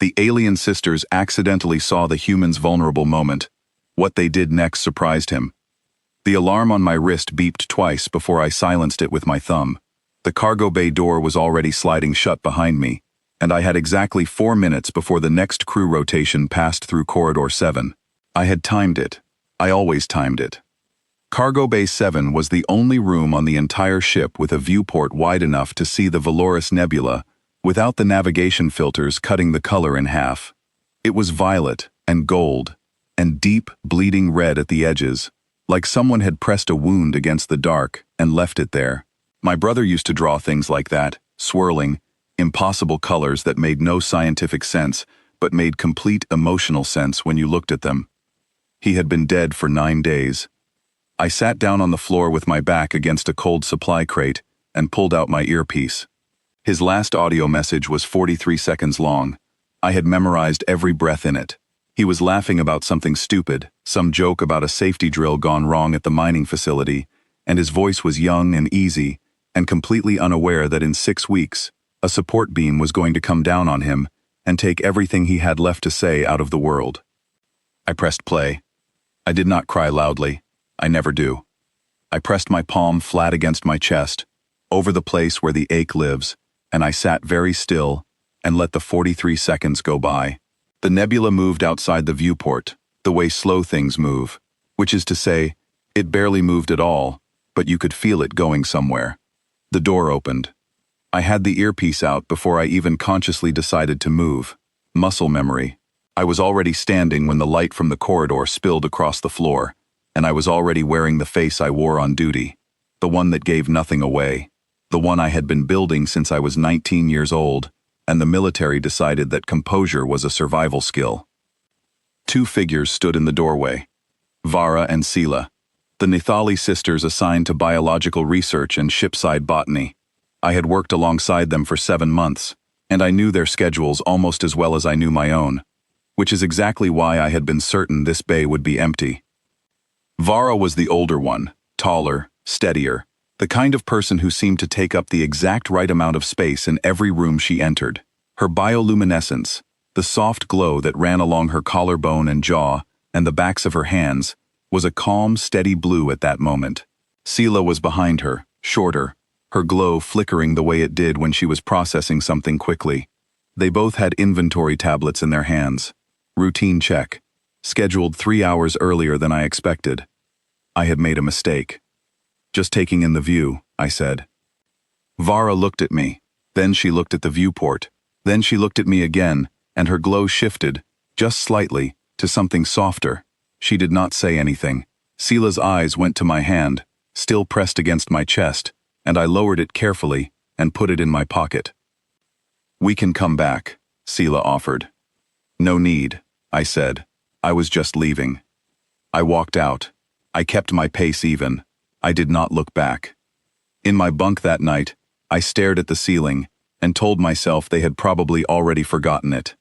The alien sisters accidentally saw the human's vulnerable moment. What they did next surprised him. The alarm on my wrist beeped twice before I silenced it with my thumb. The cargo bay door was already sliding shut behind me, and I had exactly 4 minutes before the next crew rotation passed through Corridor 7. I had timed it. I always timed it. Cargo Bay 7 was the only room on the entire ship with a viewport wide enough to see the Valoris Nebula without the navigation filters cutting the color in half. It was violet and gold and deep, bleeding red at the edges, like someone had pressed a wound against the dark and left it there. My brother used to draw things like that, swirling, impossible colors that made no scientific sense, but made complete emotional sense when you looked at them. He had been dead for 9 days. I sat down on the floor with my back against a cold supply crate and pulled out my earpiece. His last audio message was 43 seconds long. I had memorized every breath in it. He was laughing about something stupid, some joke about a safety drill gone wrong at the mining facility, and his voice was young and easy, and completely unaware that in 6 weeks, a support beam was going to come down on him and take everything he had left to say out of the world. I pressed play. I did not cry loudly. I never do. I pressed my palm flat against my chest, over the place where the ache lives, and I sat very still and let the 43 seconds go by. The nebula moved outside the viewport, the way slow things move, which is to say, it barely moved at all, but you could feel it going somewhere. The door opened. I had the earpiece out before I even consciously decided to move. Muscle memory. I was already standing when the light from the corridor spilled across the floor, and I was already wearing the face I wore on duty, the one that gave nothing away, the one I had been building since I was 19 years old, and the military decided that composure was a survival skill. 2 figures stood in the doorway. Vara and Sila, the Nithali sisters assigned to biological research and shipside botany. I had worked alongside them for 7 months, and I knew their schedules almost as well as I knew my own, which is exactly why I had been certain this bay would be empty. Vara was the older one, taller, steadier, the kind of person who seemed to take up the exact right amount of space in every room she entered. Her bioluminescence, the soft glow that ran along her collarbone and jaw and the backs of her hands, was a calm, steady blue at that moment. Sila was behind her, shorter, her glow flickering the way it did when she was processing something quickly. They both had inventory tablets in their hands. Routine check. Scheduled 3 hours earlier than I expected. I had made a mistake. Just taking in the view, I said. Vara looked at me. Then she looked at the viewport. Then she looked at me again, and her glow shifted, just slightly, to something softer. She did not say anything. Sila's eyes went to my hand, still pressed against my chest, and I lowered it carefully and put it in my pocket. "We can come back," Sila offered. "No need," I said. I was just leaving. I walked out. I kept my pace even. I did not look back. In my bunk that night, I stared at the ceiling and told myself they had probably already forgotten it.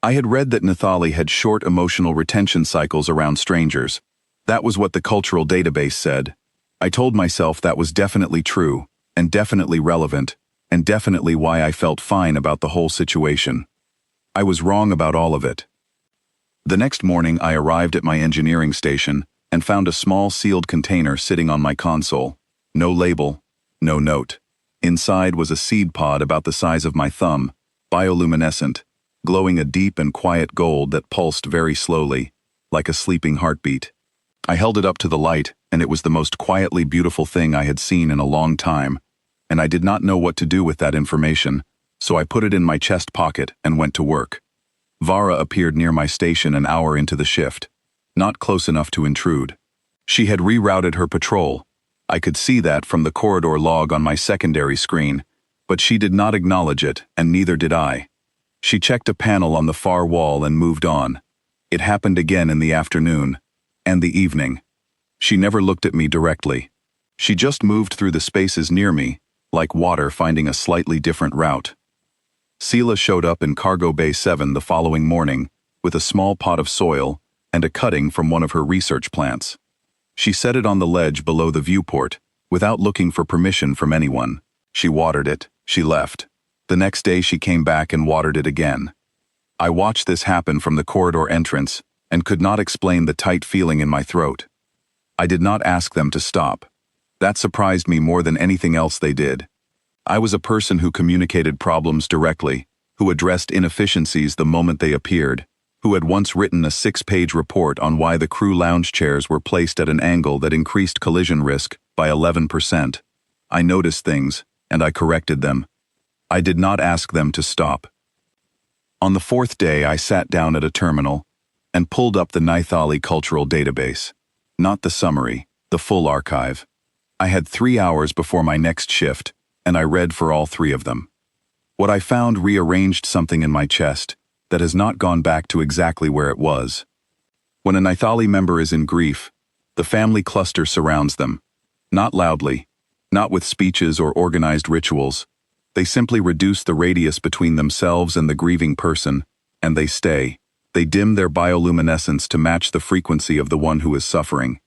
I had read that Nithali had short emotional retention cycles around strangers. That was what the cultural database said. I told myself that was definitely true, and definitely relevant, and definitely why I felt fine about the whole situation. I was wrong about all of it. The next morning I arrived at my engineering station and found a small sealed container sitting on my console. No label, no note. Inside was a seed pod about the size of my thumb, bioluminescent, glowing a deep and quiet gold that pulsed very slowly, like a sleeping heartbeat. I held it up to the light, and it was the most quietly beautiful thing I had seen in a long time, and I did not know what to do with that information, so I put it in my chest pocket and went to work. Vara appeared near my station an hour into the shift, not close enough to intrude. She had rerouted her patrol. I could see that from the corridor log on my secondary screen, but she did not acknowledge it, and neither did I. She checked a panel on the far wall and moved on. It happened again in the afternoon, and the evening. She never looked at me directly. She just moved through the spaces near me, like water finding a slightly different route. Sila showed up in Cargo Bay 7 the following morning, with a small pot of soil and a cutting from one of her research plants. She set it on the ledge below the viewport, without looking for permission from anyone. She watered it, she left. The next day she came back and watered it again. I watched this happen from the corridor entrance and could not explain the tight feeling in my throat. I did not ask them to stop. That surprised me more than anything else they did. I was a person who communicated problems directly, who addressed inefficiencies the moment they appeared, who had once written a 6-page report on why the crew lounge chairs were placed at an angle that increased collision risk by 11%. I noticed things, and I corrected them. I did not ask them to stop. On the 4th day, I sat down at a terminal and pulled up the Nithali Cultural Database. Not the summary, the full archive. I had 3 hours before my next shift, and I read for all 3 of them. What I found rearranged something in my chest that has not gone back to exactly where it was. When a Nithali member is in grief, the family cluster surrounds them. Not loudly, not with speeches or organized rituals. They simply reduce the radius between themselves and the grieving person, and they stay. They dim their bioluminescence to match the frequency of the one who is suffering.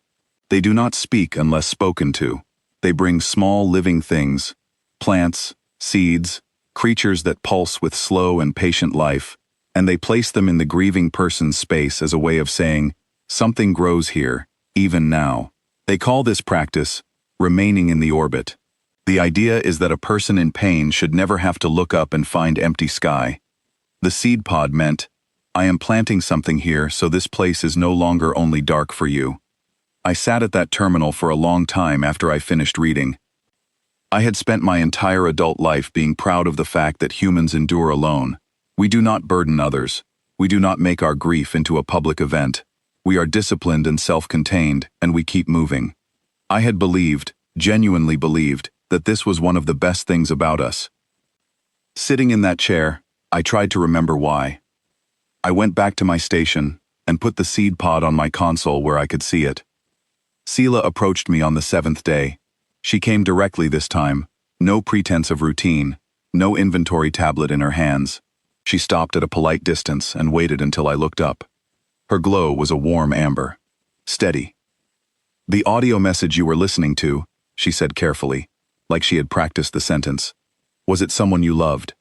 They do not speak unless spoken to. They bring small living things, plants, seeds, creatures that pulse with slow and patient life, and they place them in the grieving person's space as a way of saying, something grows here, even now. They call this practice remaining in the orbit. The idea is that a person in pain should never have to look up and find empty sky. The seed pod meant, I am planting something here so this place is no longer only dark for you. I sat at that terminal for a long time after I finished reading. I had spent my entire adult life being proud of the fact that humans endure alone. We do not burden others. We do not make our grief into a public event. We are disciplined and self-contained, and we keep moving. I had believed, genuinely believed, that this was one of the best things about us. Sitting in that chair, I tried to remember why. I went back to my station and put the seed pod on my console where I could see it. Sela approached me on the 7th day. She came directly this time, no pretense of routine, no inventory tablet in her hands. She stopped at a polite distance and waited until I looked up. Her glow was a warm amber. Steady. The audio message you were listening to, she said carefully, like she had practiced the sentence. Was it someone you loved?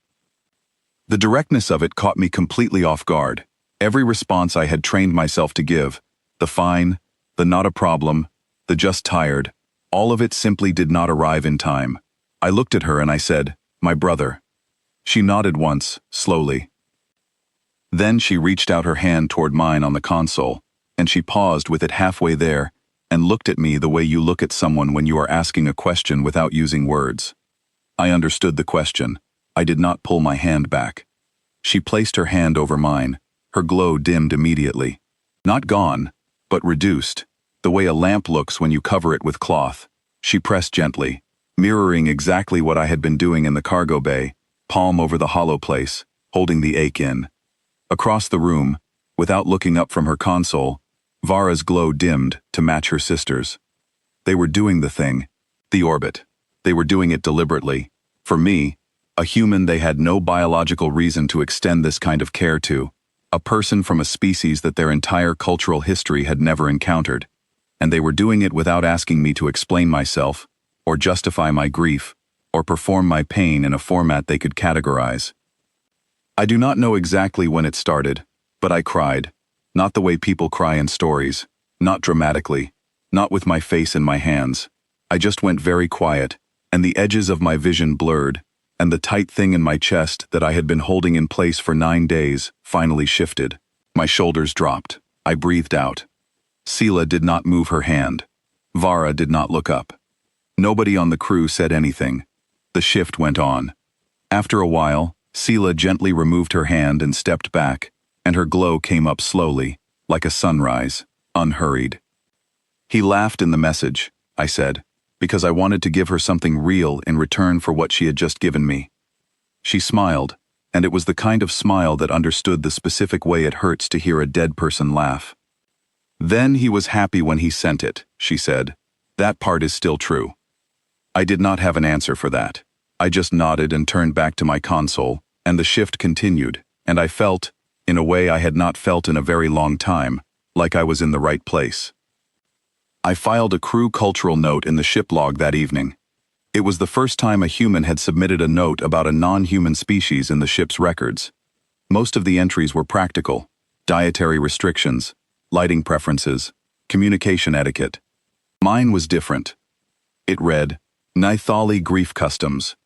The directness of it caught me completely off guard. Every response I had trained myself to give, the fine, the not a problem, the just tired, all of it simply did not arrive in time. I looked at her and I said, my brother. She nodded once, slowly. Then she reached out her hand toward mine on the console, and she paused with it halfway there and looked at me the way you look at someone when you are asking a question without using words. I understood the question. I did not pull my hand back. She placed her hand over mine. Her glow dimmed immediately. Not gone, but reduced, the way a lamp looks when you cover it with cloth. She pressed gently, mirroring exactly what I had been doing in the cargo bay, palm over the hollow place, holding the ache in. Across the room, without looking up from her console, Vara's glow dimmed to match her sister's. They were doing the thing, the orbit. They were doing it deliberately. For me, a human they had no biological reason to extend this kind of care to, a person from a species that their entire cultural history had never encountered, and they were doing it without asking me to explain myself, or justify my grief, or perform my pain in a format they could categorize. I do not know exactly when it started, but I cried, not the way people cry in stories, not dramatically, not with my face in my hands. I just went very quiet, and the edges of my vision blurred, and the tight thing in my chest that I had been holding in place for 9 days finally shifted. My shoulders dropped. I breathed out. Sela did not move her hand. Vara did not look up. Nobody on the crew said anything. The shift went on. After a while, Sela gently removed her hand and stepped back, and her glow came up slowly, like a sunrise, unhurried. He laughed in the message, I said, because I wanted to give her something real in return for what she had just given me. She smiled, and it was the kind of smile that understood the specific way it hurts to hear a dead person laugh. Then he was happy when he sent it, she said. That part is still true. I did not have an answer for that. I just nodded and turned back to my console, and the shift continued, and I felt, in a way I had not felt in a very long time, like I was in the right place. I filed a crew cultural note in the ship log that evening. It was the first time a human had submitted a note about a non-human species in the ship's records. Most of the entries were practical: dietary restrictions, lighting preferences, communication etiquette. Mine was different. It read, Nithali Grief Customs.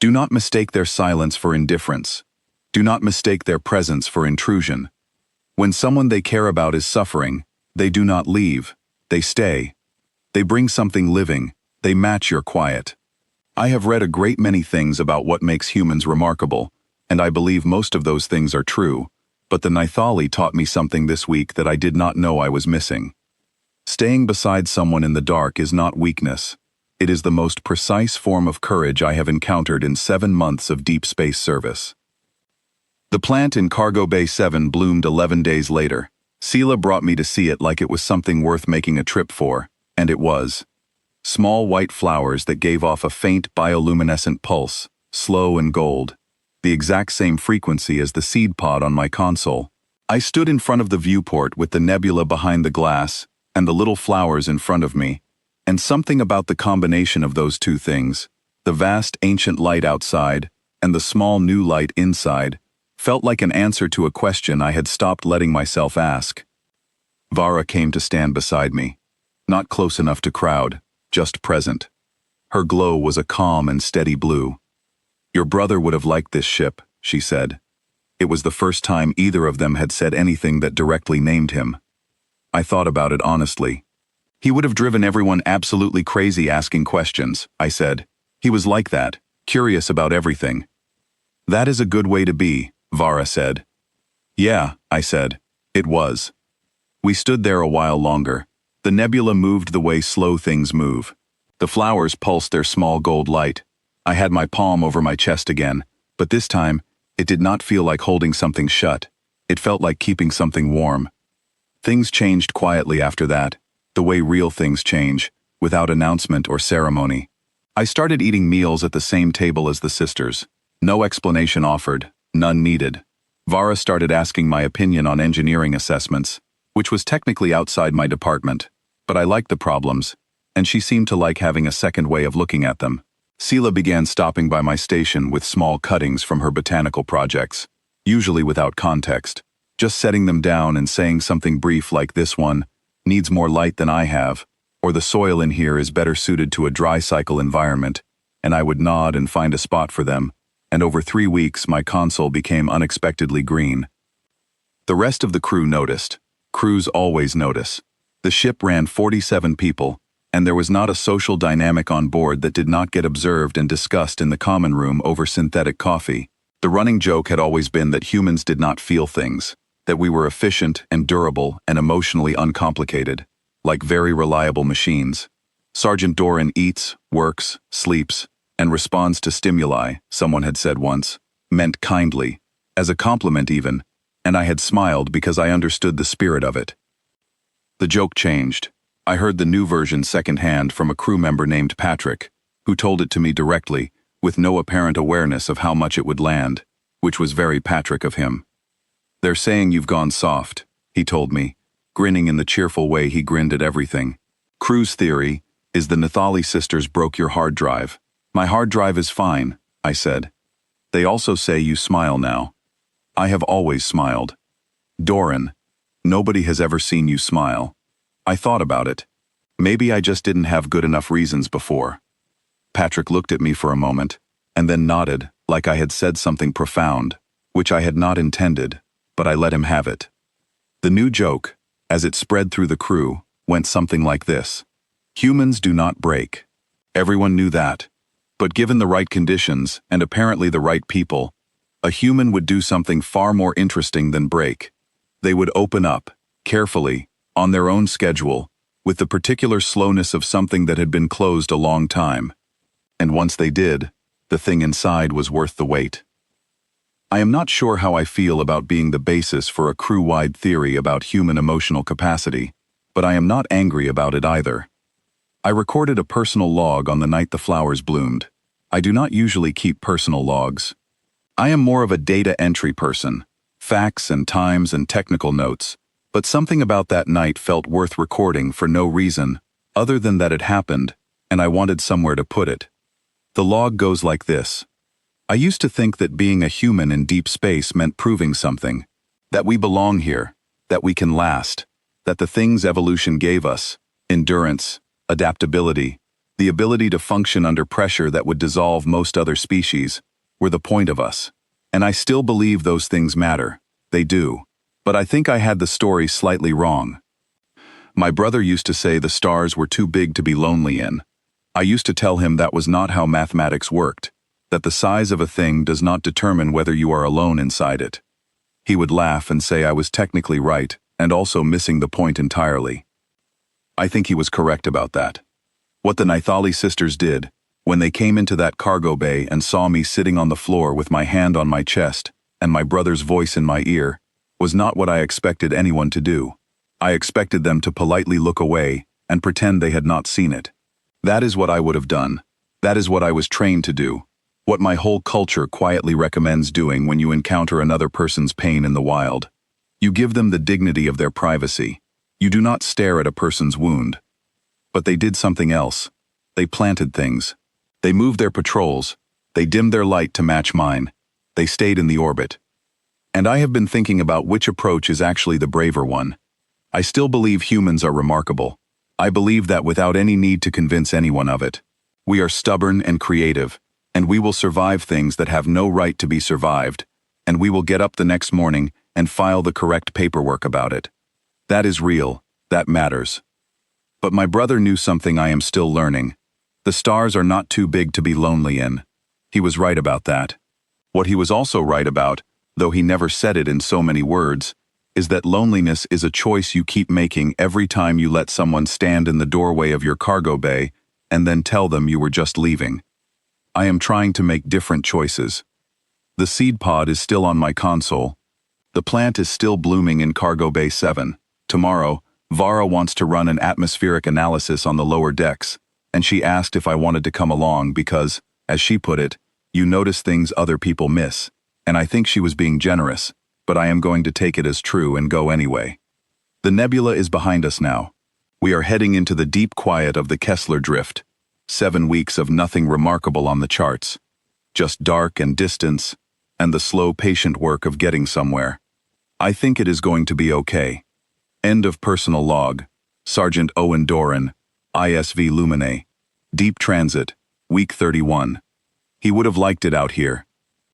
Do not mistake their silence for indifference. Do not mistake their presence for intrusion. When someone they care about is suffering, they do not leave, they stay. They bring something living, they match your quiet. I have read a great many things about what makes humans remarkable, and I believe most of those things are true, but the Nithali taught me something this week that I did not know I was missing. Staying beside someone in the dark is not weakness. It is the most precise form of courage I have encountered in 7 months of deep space service. The plant in Cargo Bay 7 bloomed 11 days later. Sela brought me to see it like it was something worth making a trip for, and it was. Small white flowers that gave off a faint bioluminescent pulse, slow and gold, the exact same frequency as the seed pod on my console. I stood in front of the viewport with the nebula behind the glass and the little flowers in front of me, and something about the combination of those two things, the vast ancient light outside and the small new light inside, felt like an answer to a question I had stopped letting myself ask. Vara came to stand beside me, not close enough to crowd, just present. Her glow was a calm and steady blue. Your brother would have liked this ship, she said. It was the first time either of them had said anything that directly named him. I thought about it honestly. He would have driven everyone absolutely crazy asking questions, I said. He was like that, curious about everything. That is a good way to be, Vara said. Yeah, I said. It was. We stood there a while longer. The nebula moved the way slow things move. The flowers pulsed their small gold light. I had my palm over my chest again, but this time, it did not feel like holding something shut. It felt like keeping something warm. Things changed quietly after that, the way real things change, without announcement or ceremony. I started eating meals at the same table as the sisters. No explanation offered, none needed. Vara started asking my opinion on engineering assessments, which was technically outside my department, but I liked the problems, and she seemed to like having a second way of looking at them. Sela began stopping by my station with small cuttings from her botanical projects, usually without context, just setting them down and saying something brief like this one needs more light than I have, or the soil in here is better suited to a dry cycle environment, and I would nod and find a spot for them, and over 3 weeks my console became unexpectedly green. The rest of the crew noticed. Crews always notice. The ship ran 47 people, and there was not a social dynamic on board that did not get observed and discussed in the common room over synthetic coffee. The running joke had always been that humans did not feel things, that we were efficient and durable and emotionally uncomplicated, like very reliable machines. Sergeant Doran eats, works, sleeps, and responds to stimuli, someone had said once, meant kindly, as a compliment even, and I had smiled because I understood the spirit of it. The joke changed. I heard the new version secondhand from a crew member named Patrick, who told it to me directly, with no apparent awareness of how much it would land, which was very Patrick of him. They're saying you've gone soft, he told me, grinning in the cheerful way he grinned at everything. Crew's theory is the Nithali sisters broke your hard drive. My hard drive is fine, I said. They also say you smile now. I have always smiled. Doran, nobody has ever seen you smile. I thought about it. Maybe I just didn't have good enough reasons before. Patrick looked at me for a moment, and then nodded, like I had said something profound, which I had not intended, but I let him have it. The new joke, as it spread through the crew, went something like this. Humans do not break. Everyone knew that. But given the right conditions, and apparently the right people, a human would do something far more interesting than break. They would open up, carefully, on their own schedule, with the particular slowness of something that had been closed a long time. And once they did, the thing inside was worth the wait. I am not sure how I feel about being the basis for a crew-wide theory about human emotional capacity, but I am not angry about it either. I recorded a personal log on the night the flowers bloomed. I do not usually keep personal logs. I am more of a data entry person, facts and times and technical notes, but something about that night felt worth recording for no reason, other than that it happened, and I wanted somewhere to put it. The log goes like this. I used to think that being a human in deep space meant proving something, that we belong here, that we can last, that the things evolution gave us, endurance, adaptability, the ability to function under pressure that would dissolve most other species, were the point of us. And I still believe those things matter. They do. But I think I had the story slightly wrong. My brother used to say the stars were too big to be lonely in. I used to tell him that was not how mathematics worked, that the size of a thing does not determine whether you are alone inside it. He would laugh and say I was technically right, and also missing the point entirely. I think he was correct about that. What the Naithali sisters did, when they came into that cargo bay and saw me sitting on the floor with my hand on my chest and my brother's voice in my ear, was not what I expected anyone to do. I expected them to politely look away and pretend they had not seen it. That is what I would have done. That is what I was trained to do. What my whole culture quietly recommends doing when you encounter another person's pain in the wild. You give them the dignity of their privacy. You do not stare at a person's wound. But they did something else. They planted things. They moved their patrols. They dimmed their light to match mine. They stayed in the orbit. And I have been thinking about which approach is actually the braver one. I still believe humans are remarkable. I believe that without any need to convince anyone of it. We are stubborn and creative, and we will survive things that have no right to be survived, and we will get up the next morning and file the correct paperwork about it. That is real. That matters. But my brother knew something I am still learning. The stars are not too big to be lonely in. He was right about that. What he was also right about, though he never said it in so many words, is that loneliness is a choice you keep making every time you let someone stand in the doorway of your cargo bay and then tell them you were just leaving. I am trying to make different choices. The seed pod is still on my console. The plant is still blooming in Cargo Bay 7. Tomorrow, Vara wants to run an atmospheric analysis on the lower decks, and she asked if I wanted to come along because, as she put it, you notice things other people miss, and I think she was being generous, but I am going to take it as true and go anyway. The nebula is behind us now. We are heading into the deep quiet of the Kessler Drift. 7 weeks of nothing remarkable on the charts. Just dark and distance, and the slow, patient work of getting somewhere. I think it is going to be okay. End of personal log. Sergeant Owen Doran, ISV Lumine. Deep transit, week 31. He would have liked it out here.